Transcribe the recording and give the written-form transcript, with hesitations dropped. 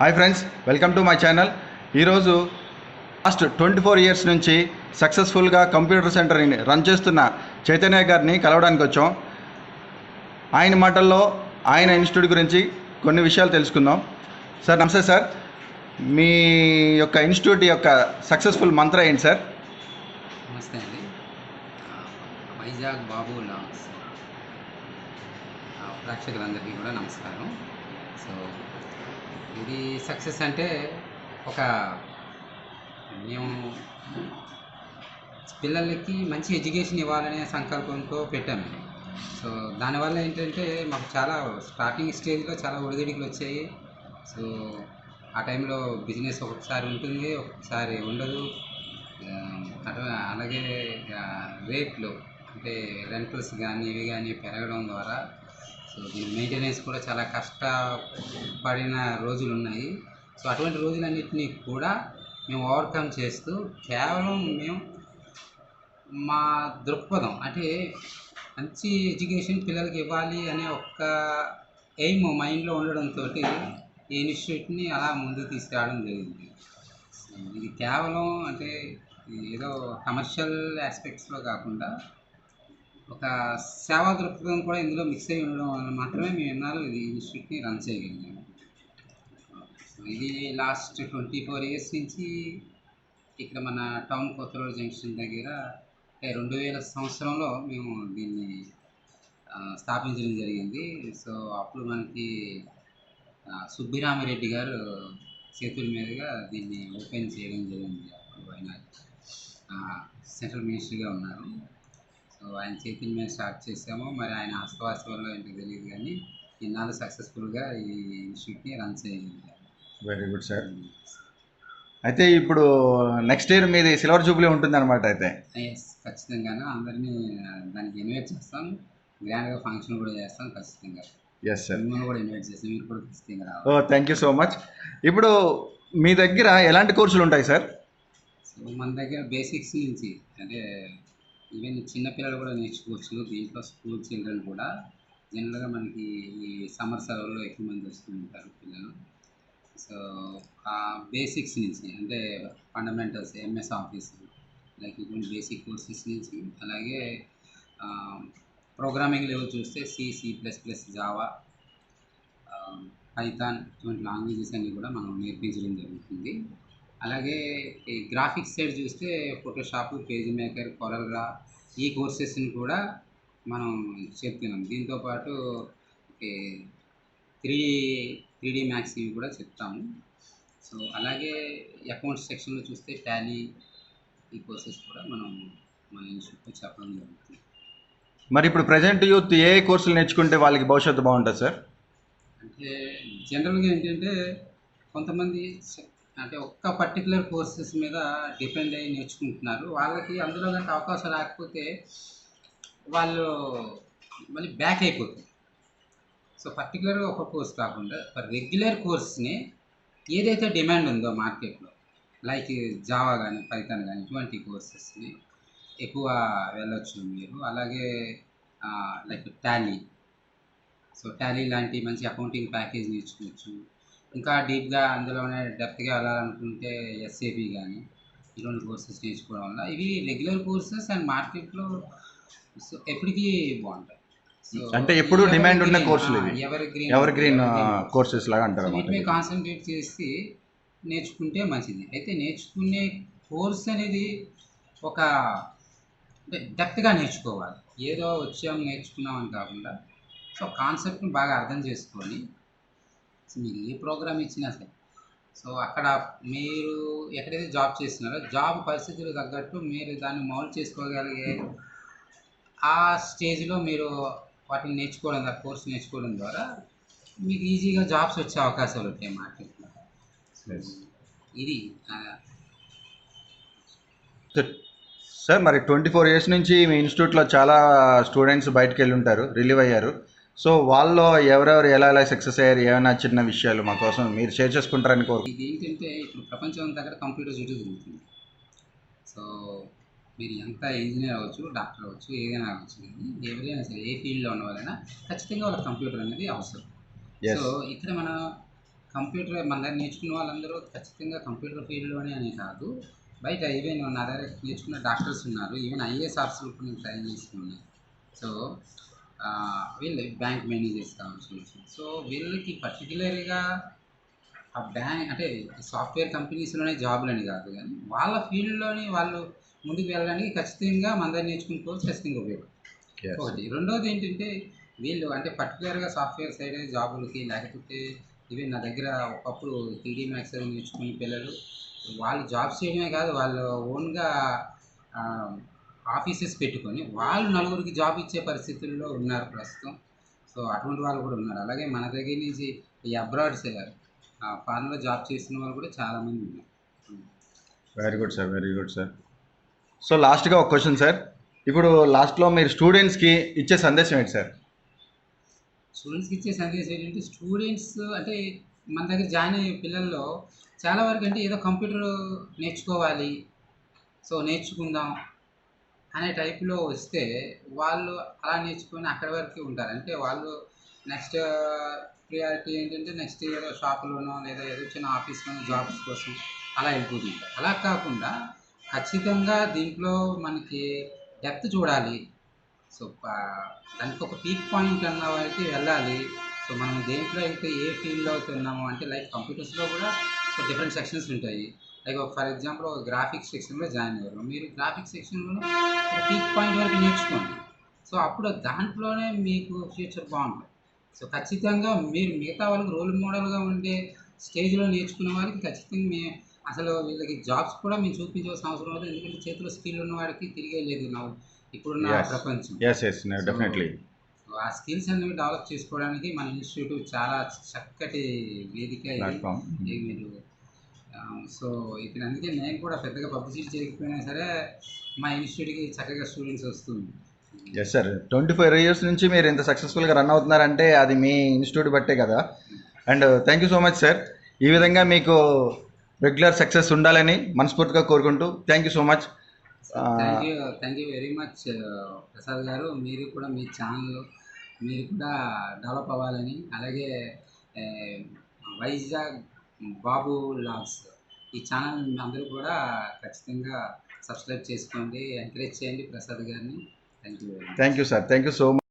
Hi friends, welcome to my channel. ఈరోజు last 24 years నుంచి సక్సెస్ఫుల్గా కంప్యూటర్ సెంటర్ని రన్ చేస్తున్న చైతన్య గారిని కలవడానికి వచ్చాం. ఆయన మాటల్లో ఆయన ఇన్స్టిట్యూట్ గురించి కొన్ని విషయాలు తెలుసుకుందాం. సార్ నమస్తే సార్, మీ యొక్క ఇన్స్టిట్యూట్ యొక్క సక్సెస్ఫుల్ మంత్ర ఏంటి సార్? నమస్తే అండి. వైజాగ్ బాబు లాగ్స్ ప్రేక్షకులందరికీ కూడా నమస్కారం. సో ఇది సక్సెస్ అంటే ఒక మేము పిల్లలకి మంచి ఎడ్యుకేషన్ ఇవ్వాలనే సంకల్పంతో పెట్టామండి. సో దానివల్ల ఏంటంటే మాకు చాలా స్టార్టింగ్ స్టేజ్లో చాలా ఒడిదుడుకులు వచ్చాయి. సో ఆ టైంలో బిజినెస్ ఒక్కొక్కసారి ఉంటుంది, ఒక్కొక్కసారి ఉండదు. అలాగే రేట్లు అంటే రెంటల్స్ కానీ ఇవి కానీ పెరగడం ద్వారా సో దీని మెయింటెనెన్స్ కూడా చాలా కష్టపడిన రోజులు ఉన్నాయి. సో అటువంటి రోజులన్నింటినీ కూడా మేము ఓవర్కమ్ చేస్తూ కేవలం మేము మా దృక్పథం అంటే మంచి ఎడ్యుకేషన్ పిల్లలకి ఇవ్వాలి అనే ఒక్క ఎయిమ్ మైండ్లో ఉండడంతో ఈ ఇన్స్టిట్యూట్ని అలా ముందుకు తీసుకురావడం జరిగింది. ఇది కేవలం అంటే ఏదో కమర్షియల్ ఆస్పెక్ట్స్లో కాకుండా ఒక సేవా దృక్పథం కూడా ఇందులో మిక్స్ అయి ఉండడం వల్ల మాత్రమే మేము ఎన్నాళ్ళు ఇది ఇన్స్టిట్యూట్ని రన్ చేయగలిగాము. ఇది లాస్ట్ 24 ఇయర్స్ నుంచి ఇక్కడ మన టౌన్ కొత్త రోడ్ జంక్షన్ దగ్గర 2000 సంవత్సరంలో మేము దీన్ని స్థాపించడం జరిగింది. సో అప్పుడు మనకి సుబ్బిరామిరెడ్డి గారు చేతుల మీదుగా దీన్ని ఓపెన్ చేయడం జరిగింది. అప్పుడు ఆయన సెంట్రల్ మినిస్టర్గా ఉన్నారు. సో ఆయన చేతుల మీద స్టార్ట్ చేసాము. మరి ఆయన హస్తవాస వల్ల ఏంటో తెలియదు కానీ ఇన్నాళ్ళు సక్సెస్ఫుల్గా ఈ ఇన్స్టిట్యూట్ని రన్ చేయగలిగారు. Very good sir. అయితే ఇప్పుడు నెక్స్ట్ ఇయర్ మీది సిల్వర్ జూబ్లీ ఉంటుంది అనమాట. అయితే ఎస్, ఖచ్చితంగాను అందరినీ దానికి ఇన్వైట్ చేస్తాం. గ్రాండ్గా ఫంక్షన్ కూడా చేస్తాం ఖచ్చితంగా. ఎస్ సార్, మిమ్మల్ని కూడా ఇన్వైట్ చేస్తాం, మీరు కూడా ఖచ్చితంగా రావాలి. ఓ థ్యాంక్ యూ సో మచ్. ఇప్పుడు మీ దగ్గర ఎలాంటి కోర్సులు ఉంటాయి సార్? సో మన దగ్గర బేసిక్స్ నుంచి అంటే ఈవెన్ చిన్నపిల్లలు కూడా నేర్చుకోవచ్చు. దీంట్లో స్కూల్ చిల్డ్రన్ కూడా జనరల్గా మనకి ఈ సమ్మర్ సెలవుల్లో ఎక్కువ మంది వస్తూ ఉంటారు పిల్లలు. సో ఆ బేసిక్స్ నుంచి అంటే ఫండమెంటల్స్, ఎంఎస్ ఆఫీస్ లైక్ ఇటువంటి బేసిక్ కోర్సెస్ నుంచి, అలాగే ప్రోగ్రామింగ్ లెవెల్ చూస్తే C++, జావా, పైథాన్ ఇటువంటి లాంగ్వేజెస్ అన్నీ కూడా మనం నేర్పించడం జరుగుతుంది. అలాగే ఈ గ్రాఫిక్స్ సైడ్ చూస్తే ఫోటోషాప్, పేజ్ మేకర్, కొరల్డ్రా ఈ కోర్సెస్ని కూడా మనం చెప్తున్నాం. దీంతోపాటు త్రీ డీ మ్యాథ్స్ ఇవి కూడా చెప్తాము. సో అలాగే అకౌంట్స్ సెక్షన్లో చూస్తే టాలీ ఈ కోర్సెస్ కూడా మనం మన ఇన్స్టిట్యూట్లో చెప్పడం జరుగుతుంది. మరి ఇప్పుడు ప్రజెంట్ యూత్ ఏ కోర్సులు నేర్చుకుంటే వాళ్ళకి భవిష్యత్తు బాగుంటుంది సార్? అంటే జనరల్గా ఏంటంటే కొంతమంది అంటే ఒక్క పర్టికులర్ కోర్సెస్ మీద డిపెండ్ అయ్యి నేర్చుకుంటున్నారు. వాళ్ళకి అందులో కనుక అవకాశం రాకపోతే వాళ్ళు మళ్ళీ బ్యాక్ అయిపోతుంది. సో పర్టికులర్గా ఒక కోర్స్ కాకుండా రెగ్యులర్ కోర్స్ని ఏదైతే డిమాండ్ ఉందో మార్కెట్లో లైక్ జావా కానీ పైథాన్ కానీ ఇటువంటి కోర్సెస్ని ఎక్కువ వెళ్ళొచ్చు మీరు. అలాగే లైక్ టాలీ, సో టాలీ లాంటి మంచి అకౌంటింగ్ ప్యాకేజ్ నేర్చుకోవచ్చు. ఇంకా డీప్గా అందులోనే డెప్త్గా వెళ్ళాలనుకుంటే SAP కానీ ఇటువంటి కోర్సెస్ నేర్చుకోవడం వల్ల ఇవి రెగ్యులర్ కోర్సెస్ అండ్ మార్కెట్లో సో ఎప్పటికీ బాగుంటాయి. సో అంటే ఎప్పుడు డిమాండ్ ఉన్న కోర్సులు ఎవర్ గ్రీన్ కోర్సెస్ లాగా అంటారు. వీటిని కాన్సన్ట్రేట్ చేసి నేర్చుకుంటే మంచిది. అయితే నేర్చుకునే కోర్స్ అనేది ఒక అంటే డెప్త్గా నేర్చుకోవాలి. ఏదో వచ్చాం నేర్చుకున్నాం అని కాకుండా సో కాన్సెప్ట్ని బాగా అర్థం చేసుకొని మీరు ఏ ప్రోగ్రామ్ ఇచ్చినా సరే సో అక్కడ మీరు ఎక్కడైతే జాబ్ చేస్తున్నారో జాబ్ పరిస్థితులు తగ్గట్టు మీరు దాన్ని మౌల్డ్ చేసుకోగలిగే ఆ స్టేజ్లో మీరు వాటిని నేర్చుకోవడం ద్వారా, కోర్స్ నేర్చుకోవడం ద్వారా మీకు ఈజీగా జాబ్స్ వచ్చే అవకాశాలు ఉంటాయి మార్కెట్లో. ఇది సార్ మరి 24 ఇయర్స్ నుంచి మీ ఇన్స్టిట్యూట్లో చాలా స్టూడెంట్స్ బయటకు వెళ్ళి ఉంటారు, రిలీవ్ అయ్యారు. సో వాళ్ళు ఎవరెవరు ఎలా సక్సెస్ అయ్యారు, ఏమైనా చిన్న విషయాలు మా కోసం మీరు షేర్ చేసుకుంటారని కోరు. ఇది ఏంటంటే ఇప్పుడు ప్రపంచం దగ్గర కంప్యూటర్ చుట్టూ తిరుగుతుంది. సో మీరు ఎంత ఇంజనీర్ అవ్వచ్చు, డాక్టర్ అవ్వచ్చు, ఏదైనా అవ్వచ్చు, కానీ ఎవరైనా సరే ఏ ఫీల్డ్లో ఉన్న వాళ్ళైనా ఖచ్చితంగా వాళ్ళ కంప్యూటర్ అనేది అవసరం. సో ఇక్కడ మన కంప్యూటర్ మన దగ్గర నేర్చుకున్న వాళ్ళందరూ ఖచ్చితంగా కంప్యూటర్ ఫీల్డ్లోనే అని కాదు, బయట ఈవెన్ నా దగ్గర నేర్చుకున్న డాక్టర్స్ ఉన్నారు, ఈవెన్ ఐఏఎస్ ఆఫీసర్లు కూడా నేను ట్రైన్ చేసుకున్నాను. సో వీళ్ళు బ్యాంక్ మేనేజర్స్ కావచ్చు. సో వీళ్ళకి పర్టికులర్గా ఆ బ్యాంక్ అంటే సాఫ్ట్వేర్ కంపెనీస్లోనే జాబులని కాదు, కానీ వాళ్ళ ఫీల్డ్లోని వాళ్ళు ముందుకు వెళ్ళడానికి ఖచ్చితంగా మన దగ్గర నేర్చుకున్న కోర్స్ ఖచ్చితంగా ఉపయోగం. Yes. ఒకటి. రెండోది ఏంటంటే వీళ్ళు అంటే పర్టికులర్గా సాఫ్ట్వేర్ సైడ్ జాబులకి, లేకపోతే ఈవెన్ నా దగ్గర ఒకప్పుడు 3D మ్యాక్స్ అది నేర్చుకునే పిల్లలు వాళ్ళు జాబ్స్ చేయడమే కాదు, వాళ్ళు ఓన్గా ఆఫీసెస్ పెట్టుకొని వాళ్ళు నలుగురికి జాబ్ ఇచ్చే పరిస్థితుల్లో ఉన్నారు ప్రస్తుతం. సో అటువంటి వాళ్ళు కూడా ఉన్నారు. అలాగే మన దగ్గర నుంచి ఈ అబ్రాడ్స్ ఫారెన్లో జాబ్ చేసిన వాళ్ళు కూడా చాలామంది ఉన్నారు. Very good sir, very good sir. So లాస్ట్గా ఒక క్వశ్చన్ సార్. ఇప్పుడు లాస్ట్లో మీరు స్టూడెంట్స్కి ఇచ్చే సందేశం ఏంటి సార్? స్టూడెంట్స్కి ఇచ్చే సందేశం ఏంటంటే, స్టూడెంట్స్ అంటే మన దగ్గర జాయిన్ అయ్యే పిల్లల్లో చాలా వరకు అంటే ఏదో కంప్యూటర్ నేర్చుకోవాలి, సో నేర్చుకుందాం అనే టైప్లో వస్తే వాళ్ళు అలా నేర్చుకొని అక్కడి వరకు ఉంటారు. అంటే వాళ్ళు నెక్స్ట్ ప్రియారిటీ ఏంటంటే నెక్స్ట్ ఏదో షాపులోనో లేదా ఏదో చిన్న ఆఫీస్లోనో జాబ్స్ కోసం అలా వెళ్ళిపోతుంటారు. అలా కాకుండా ఖచ్చితంగా దీంట్లో మనకి డెప్త్ చూడాలి. సో దానికి ఒక పీక్ పాయింట్ అన్న వరకు వెళ్ళాలి. సో మనం దేంట్లో అయితే ఏ ఫీల్డ్లో అవుతున్నామో అంటే లైక్ కంప్యూటర్స్లో కూడా డిఫరెంట్ సెక్షన్స్ ఉంటాయి. లైక్ ఫర్ ఎగ్జాంపుల్ ఒక గ్రాఫిక్స్ సెక్షన్లో జాయిన్ అయ్యారు, మీరు గ్రాఫిక్స్ సెక్షన్లో ఒక పీక్ పాయింట్ వరకు నేర్చుకోండి. సో అప్పుడు దాంట్లోనే మీకు ఫ్యూచర్ బాగుంటుంది. సో ఖచ్చితంగా మీరు మిగతా వాళ్ళకి రోల్ మోడల్గా ఉండే స్టేజ్లో నేర్చుకునే వాళ్ళకి ఖచ్చితంగా అసలు వీళ్ళకి జాబ్స్ కూడా మేము చూపించాల్సిన అవసరం లేదు, ఎందుకంటే చేతిలో స్కిల్ ఉన్న వాడికి తిరిగే లేదు ఇప్పుడున్న ప్రపంచం. Yes yes definitely. ఆ స్కిల్స్ అనేవి డెవలప్ చేసుకోవడానికి మన ఇన్స్టిట్యూట్ చాలా చక్కటి వేదిక ఇది. ప్లాట్ఫామ్. ఇది మీరు సో ఇక్కడ అందుకే నేను కూడా పెద్దగా పబ్లిసిటీ చేయకపోయినా సరే మా ఇన్స్టిట్యూట్కి చక్కగా స్టూడెంట్స్ వస్తుంది. ఎస్ సార్, 24 years నుంచి మీరు ఇంత సక్సెస్ఫుల్గా రన్ అవుతున్నారంటే అది మీ ఇన్స్టిట్యూట్ బట్టే కదా. And thank you so much sir. ఈ విధంగా మీకు రెగ్యులర్ సక్సెస్ ఉండాలని మనస్ఫూర్తిగా కోరుకుంటూ thank you so much. Thank you very much Prasad గారు. మీరు కూడా మీ ఛానల్ మీరు కూడా డెవలప్ అవ్వాలని, అలాగే వైజాగ్ బాబు లాగ్స్ ఈ ఛానల్ అందరూ కూడా ఖచ్చితంగా సబ్స్క్రైబ్ చేసుకోండి, ఎంకరేజ్ చేయండి ప్రసాద్ గారిని. Thank you very much. Thank you sir, thank you so much.